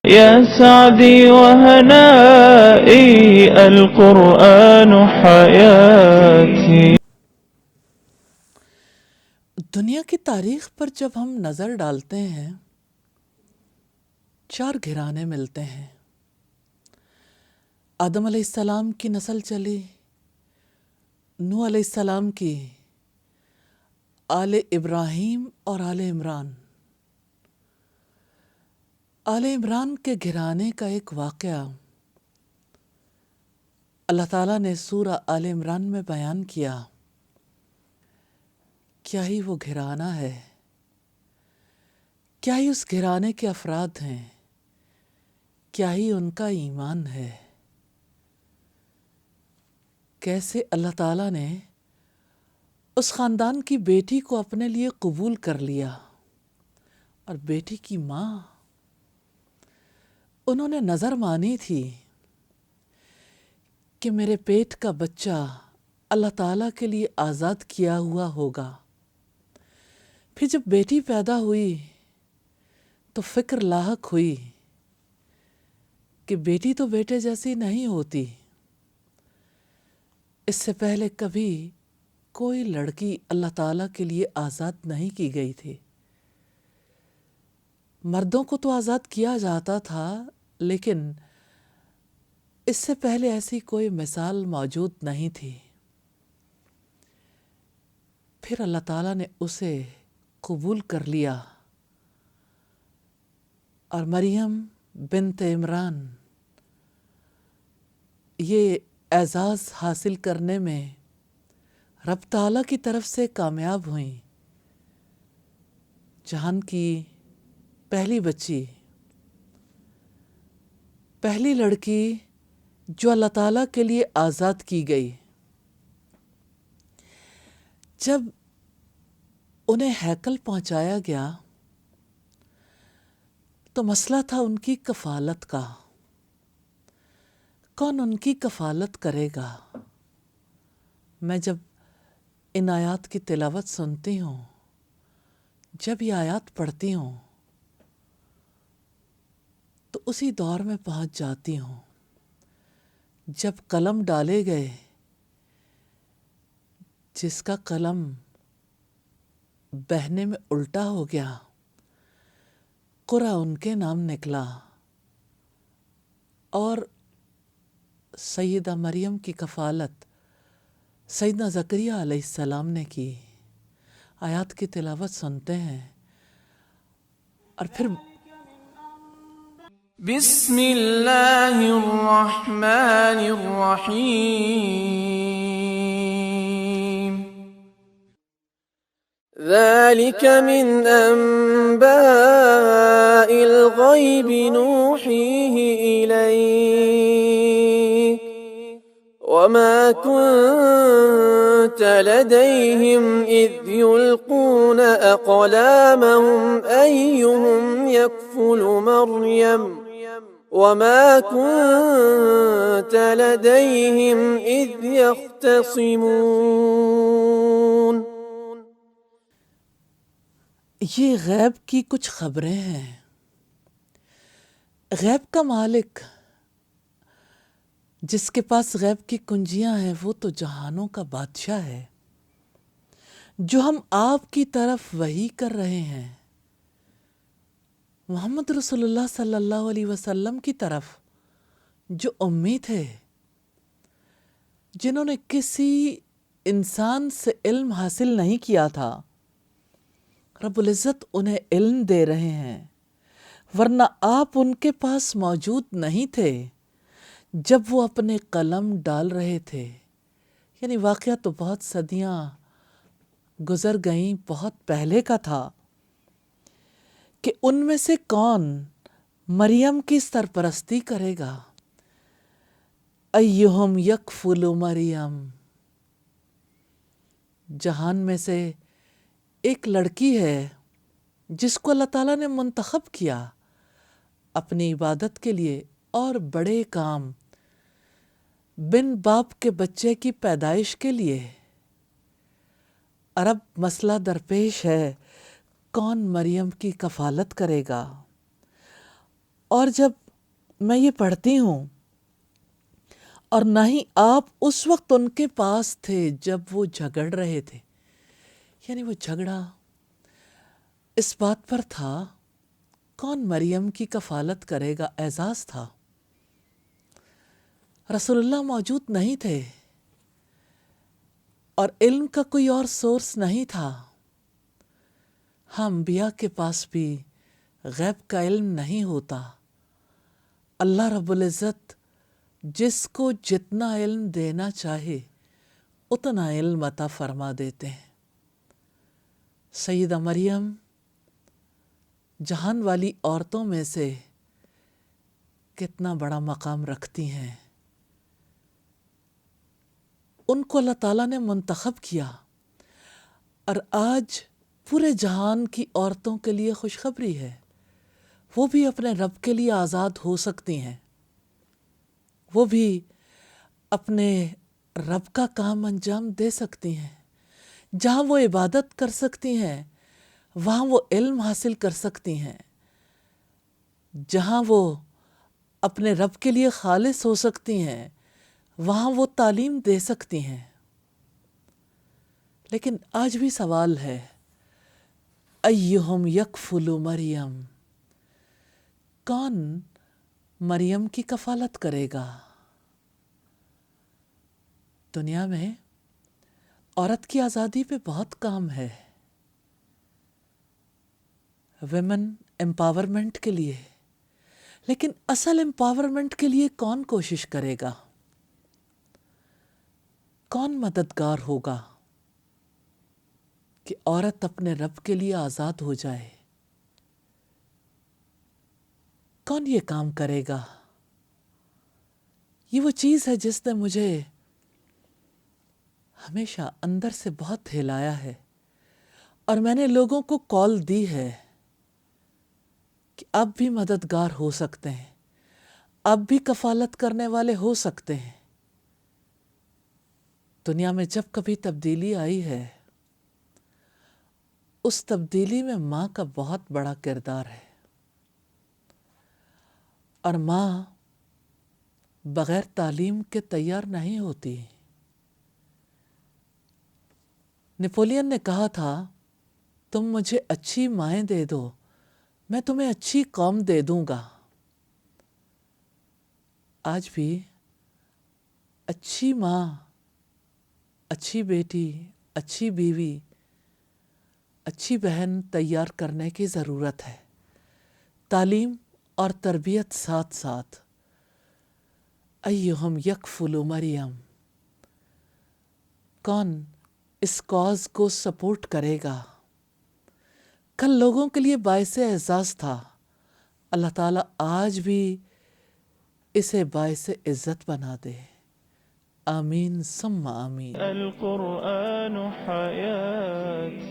يا سعدي وهنائي القرآن حياتي. دنیا کی تاریخ پر جب ہم نظر ڈالتے ہیں 4 گھرانے ملتے ہیں۔ آدم علیہ السلام کی نسل چلی، نوح علیہ السلام کی، آل ابراہیم اور آل عمران۔ آل عمران کے گھرانے کا ایک واقعہ اللہ تعالیٰ نے سورہ آل عمران میں بیان کیا۔ کیا ہی وہ گھرانہ ہے، کیا ہی اس گھرانے کے افراد ہیں، کیا ہی ان کا ایمان ہے۔ کیسے اللہ تعالیٰ نے اس خاندان کی بیٹی کو اپنے لیے قبول کر لیا، اور بیٹی کی ماں، انہوں نے نظر مانی تھی کہ میرے پیٹ کا بچہ اللہ تعالیٰ کے لیے آزاد کیا ہوا ہوگا۔ پھر جب بیٹی پیدا ہوئی تو فکر لاحق ہوئی کہ بیٹی تو بیٹے جیسی نہیں ہوتی۔ اس سے پہلے کبھی کوئی لڑکی اللہ تعالیٰ کے لیے آزاد نہیں کی گئی تھی۔ مردوں کو تو آزاد کیا جاتا تھا، لیکن اس سے پہلے ایسی کوئی مثال موجود نہیں تھی۔ پھر اللہ تعالیٰ نے اسے قبول کر لیا، اور مریم بنت عمران یہ اعزاز حاصل کرنے میں رب تعالیٰ کی طرف سے کامیاب ہوئیں۔ جہان کی پہلی بچی، پہلی لڑکی جو اللہ تعالیٰ کے لیے آزاد کی گئی۔ جب انہیں ہیکل پہنچایا گیا تو مسئلہ تھا ان کی کفالت کا۔ کون ان کی کفالت کرے گا؟ میں جب ان آیات کی تلاوت سنتی ہوں، جب یہ آیات پڑھتی ہوں، تو اسی دور میں پہنچ جاتی ہوں جب قلم ڈالے گئے، جس کا قلم بہنے میں الٹا ہو گیا، قرہ ان کے نام نکلا، اور سیدہ مریم کی کفالت سیدنا زکریا علیہ السلام نے کی۔ آیات کی تلاوت سنتے ہیں، اور پھر بسم اللہ الرحمن الرحیم ذلك من انباء الغیب نوحیہ الیک وما كنت لديهم إذ يلقون أقلامهم أيهم يكفل مريم وما كنت لديهم إذ يختصمون۔ یہ غیب کی کچھ خبریں ہیں۔ غیب کا مالک، جس کے پاس غیب کی کنجیاں ہیں، وہ تو جہانوں کا بادشاہ ہے، جو ہم آپ کی طرف وحی کر رہے ہیں، محمد رسول اللہ صلی اللہ علیہ وسلم کی طرف، جو امی تھے، جنہوں نے کسی انسان سے علم حاصل نہیں کیا تھا، رب العزت انہیں علم دے رہے ہیں، ورنہ آپ ان کے پاس موجود نہیں تھے جب وہ اپنے قلم ڈال رہے تھے۔ یعنی واقعہ تو بہت صدیاں گزر گئیں، بہت پہلے کا تھا، کہ ان میں سے کون مریم کی سرپرستی کرے گا۔ ایہم یکفل مریم، جہان میں سے ایک لڑکی ہے جس کو اللہ تعالیٰ نے منتخب کیا اپنی عبادت کے لیے اور بڑے کام، بن باپ کے بچے کی پیدائش کے لیے۔ اب مسئلہ درپیش ہے، کون مریم کی کفالت کرے گا؟ اور جب میں یہ پڑھتی ہوں، اور نہ ہی آپ اس وقت ان کے پاس تھے جب وہ جھگڑ رہے تھے، یعنی وہ جھگڑا اس بات پر تھا کون مریم کی کفالت کرے گا، اعزاز تھا۔ رسول اللہ موجود نہیں تھے اور علم کا کوئی اور سورس نہیں تھا۔ ہاں، انبیاء کے پاس بھی غیب کا علم نہیں ہوتا۔ اللہ رب العزت جس کو جتنا علم دینا چاہے اتنا علم عطا فرما دیتے ہیں۔ سیدہ مریم جہان والی عورتوں میں سے کتنا بڑا مقام رکھتی ہیں۔ ان کو اللہ تعالیٰ نے منتخب کیا، اور آج پورے جہان کی عورتوں کے لیے خوشخبری ہے، وہ بھی اپنے رب کے لیے آزاد ہو سکتی ہیں، وہ بھی اپنے رب کا کام انجام دے سکتی ہیں۔ جہاں وہ عبادت کر سکتی ہیں وہاں وہ علم حاصل کر سکتی ہیں، جہاں وہ اپنے رب کے لیے خالص ہو سکتی ہیں وہاں وہ تعلیم دے سکتی ہیں۔ لیکن آج بھی سوال ہے، ایہم یکفل مریم، کون مریم کی کفالت کرے گا؟ دنیا میں عورت کی آزادی پہ بہت کام ہے، ویمن امپاورمنٹ کے لیے، لیکن اصل امپاورمنٹ کے لیے کون کوشش کرے گا؟ کون مددگار ہوگا کہ عورت اپنے رب کے لیے آزاد ہو جائے؟ کون یہ کام کرے گا؟ یہ وہ چیز ہے جس نے مجھے ہمیشہ اندر سے بہت ہلایا ہے، اور میں نے لوگوں کو کال دی ہے کہ اب بھی مددگار ہو سکتے ہیں، اب بھی کفالت کرنے والے ہو سکتے ہیں۔ دنیا میں جب کبھی تبدیلی آئی ہے، اس تبدیلی میں ماں کا بہت بڑا کردار ہے، اور ماں بغیر تعلیم کے تیار نہیں ہوتی۔ نیپولین نے کہا تھا، تم مجھے اچھی مائیں دے دو، میں تمہیں اچھی قوم دے دوں گا۔ آج بھی اچھی ماں، اچھی بیٹی، اچھی بیوی، اچھی بہن تیار کرنے کی ضرورت ہے، تعلیم اور تربیت ساتھ ساتھ۔ ایہم یکفل مریم، کون اس کاز کو سپورٹ کرے گا؟ کل لوگوں کے لیے باعث اعزاز تھا، اللہ تعالیٰ آج بھی اسے باعث عزت بنا دے۔ آمین ثم آمین۔ القرآن حياة